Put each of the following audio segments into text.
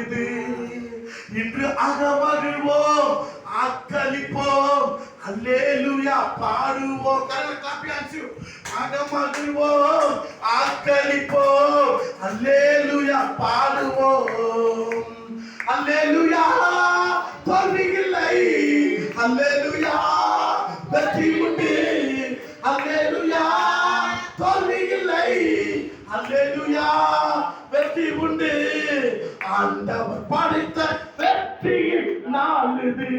இது. இன்று அகமகிழ்வோம், ஆக்களிப்போம், அல்லேலூயா பாடுவோம். கரங்களை காப்பியாச்சு. அகமகிழ்வோம், ஆக்களிப்போம், அல்லேலூயா பாடுவோம். அல்லேலூயா தோல்வி இல்லை, அல்லேலூயா வெற்றி உண்டு, அல்லேலூயா தோல்வி இல்லை, அல்லேலூயா வெற்றி உண்டு. ஆண்டவர் படைத்த வெற்றியின் நாள் இது.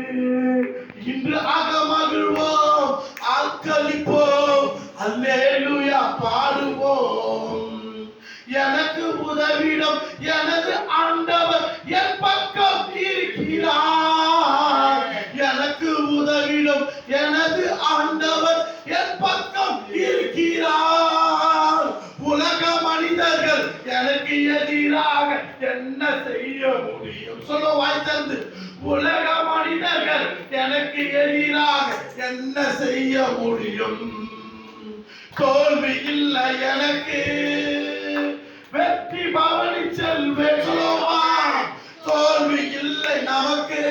இன்று அகமகிழ்வோம், ஆக்களிப்போம், அல்லேலூயா பாடுவோம். எனக்கு உதவிடும் எனது ஆண்டவர் என் பக்கம் இருக்கிறார். எனக்கு உதவிடும் எனது ஆண்டவர் என் பக்கம் இருக்கிறார். உலக மனிதர்கள் எனக்கு எதிராக என்ன செய்ய முடியும்? சொல்ல வாய் திறந்து. உலக மனிதர்கள் எனக்கு எதிராக என்ன செய்ய முடியும்? தோல்வி இல்லை எனக்கு, வெற்றி பவனி செல்வேன். சொல்லுவா, தோல்வி இல்லை நமக்கு,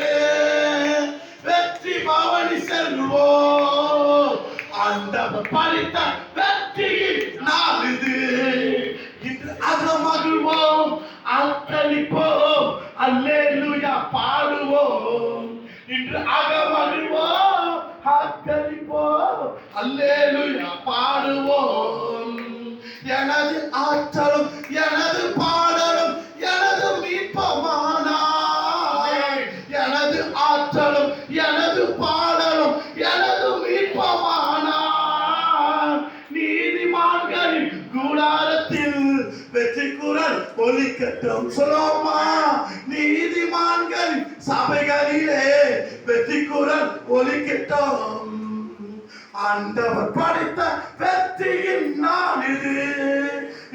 வெற்றி பவனி செல்வோம். ஆண்டவர் படைத்த வெற்றியின் நாள் இது. இன்று அகமகிழ்வோம், ஆக்களிப்போம், அல்லேலூயா பாடுவோம். இன்று அகமகிழ்வோம், ஆக்களிப்போம், அல்லேலூயா பாடுவோம். எனது ஆற்றலும் எனது பாடலும் எனது மீட்பமானார். எனது ஆற்றலும் எனது பாடலும் எனது மீட்பமானார். நீதிமான்களின் கூடாரத்தில் வெற்றி குரல் ஒலிக்கட்டும். சொல்லுமா, நீதிமான்களின் சபைகளிலே வெற்றி குரல் ஒலிக்கட்டும். ஆண்டவர் படைத்த வெற்றியின் நாள் இது.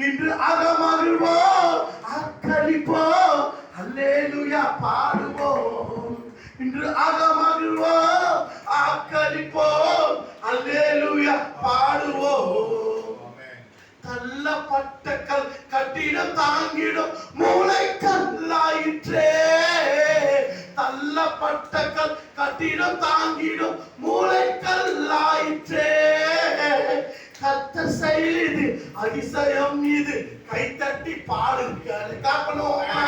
இன்று அகமகிழ்வோம், ஆக்களிப்போம், அல்லேலூயா பாடுவோம். இன்று அகமகிழ்வோம், ஆக்களிப்போம், அல்லேலூயா பாடுவோம். தள்ளப்பட்ட கல் கட்டிடம் தாங்கிடும் மூளை கல்லாயிற்றே. தள்ளப்பட்ட கல் கட்டிடம் தாங்கிடும் மூளை கல்லாயிற்றே. கர்த்தர் செய்து அதிசயம் இது, கைத்தட்டி பாடுங்கள். காப்பனோமா,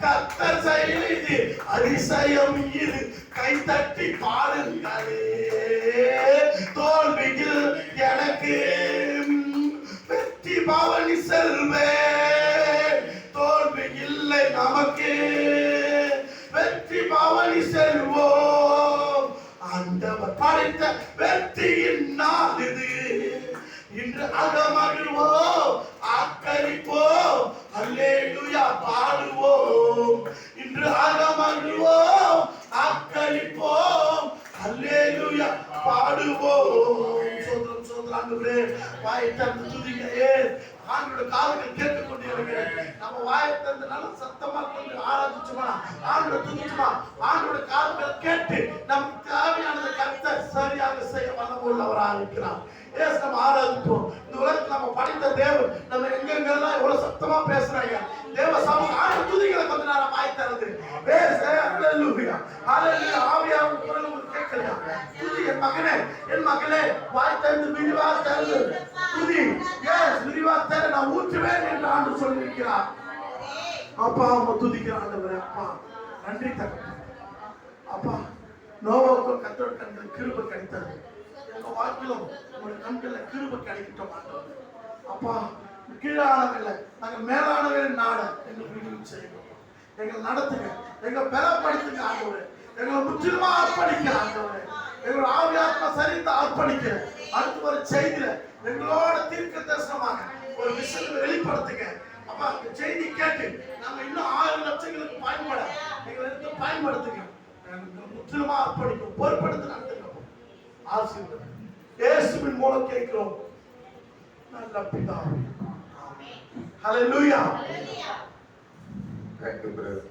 கர்த்தர் செய்து அதிசயம் இது, கைத்தட்டி பாடுங்களே. தோல்வியில் எனக்கு வெற்றி பவனி செல்வேன். தோல்வி இல்லை நமக்கு, வெற்றி பவனி செல்வோம். ஆண்டவர் படைத்த வெற்றியின் நாள் இது. இன்று அகமகிழ்வோம், ஆக்களிப்போம், அல்லேலூயா பாடுவோம். இன்று அகமகிழ்வோம், ஆக்களிப்போம், அல்லேலூயா பாடுவோம். சோதரம் சோதரம் ஆண்டவரே, வாயை திறந்து துதிங்க. ஆண்டோட காதுகள் கேட்டுக்கொண்டிருக்கிறேன். நம்ம வாயை திறந்து நல்ல சத்தமா கொஞ்சம் ஆராதிச்சுமா, ஆண்டோட துதிச்சுமா. ஆண்டோட காதுகள் கேட்டு நமக்கு தேவையானதை கர்த்தர் சரியாக செய்ய வல்லமுள்ளவராக இருக்கிறார். நம்ம ஆராதிப்போம். இந்த உலகத்தில் நம்ம படித்த தேவன் நம்ம எங்கெங்கெல்லாம் எவ்வளவு சத்தமா பேசுறாங்க. தேவ சமூகம் ஆண்டு துதிகளை கொஞ்ச நேரம் வாய் திறந்து பேச. அல்லேலூயா அல்லேலூயா. ஆவியானவர் குரல் உங்களுக்கு கேட்கலையா? துதி. என் மகனே, என் மகளே, வாய் திறந்து விரிவா திறந்து துதி. எஸ், விரிவா திறந்து நான் ஊற்றுவேன் என்று ஆண்டு சொல்லியிருக்கிறார். அப்பா அவங்க துதிக்கிற ஆண்டவரே, அப்பா நன்றி தகப்பனே. அப்பா நோவாவுக்கும் கர்த்தரோட கண்கள் கிருபை கிடைத்தது. எங்க வாழ்க்கையிலும் உங்களுடைய கண்கள்ல கிருபை கிடைக்கட்டும் ஆண்டவரே. அப்பா கீழானவில்லை, நாங்கள் மேலானவரின் நாட எங்களுக்கு விடுதலை செய்யணும். எங்களை நடத்துங்க, எங்களை பலப்படுத்துங்க ஆண்டவரே. எங்களை முற்றிலுமா அர்ப்பணிக்க ஆண்டவரே. எங்களோட ஆவியாத்மா சரிந்து அர்ப்பணிக்க. அடுத்து ஒரு செய்தியில எங்களோட தீர்க்க தரிசனமாக ஒரு விஷயத்தை வெளிப்படுத்துங்க. அப்பா அந்த செய்தி கேட்டு நாங்க இன்னும் 1000 லட்சங்களுக்கு பயன்பட எங்களை எடுத்து பயன்படுத்துங்க. முற்றிலுமா அர்ப்பணிக்கும், பொறுப்படுத்தி நடத்துங்க. ஆசீர்வாதம் இயேசுவின் மூலம் கேட்கிறோம் நல்ல பிதாவே. Hallelujah. Thank you, brother.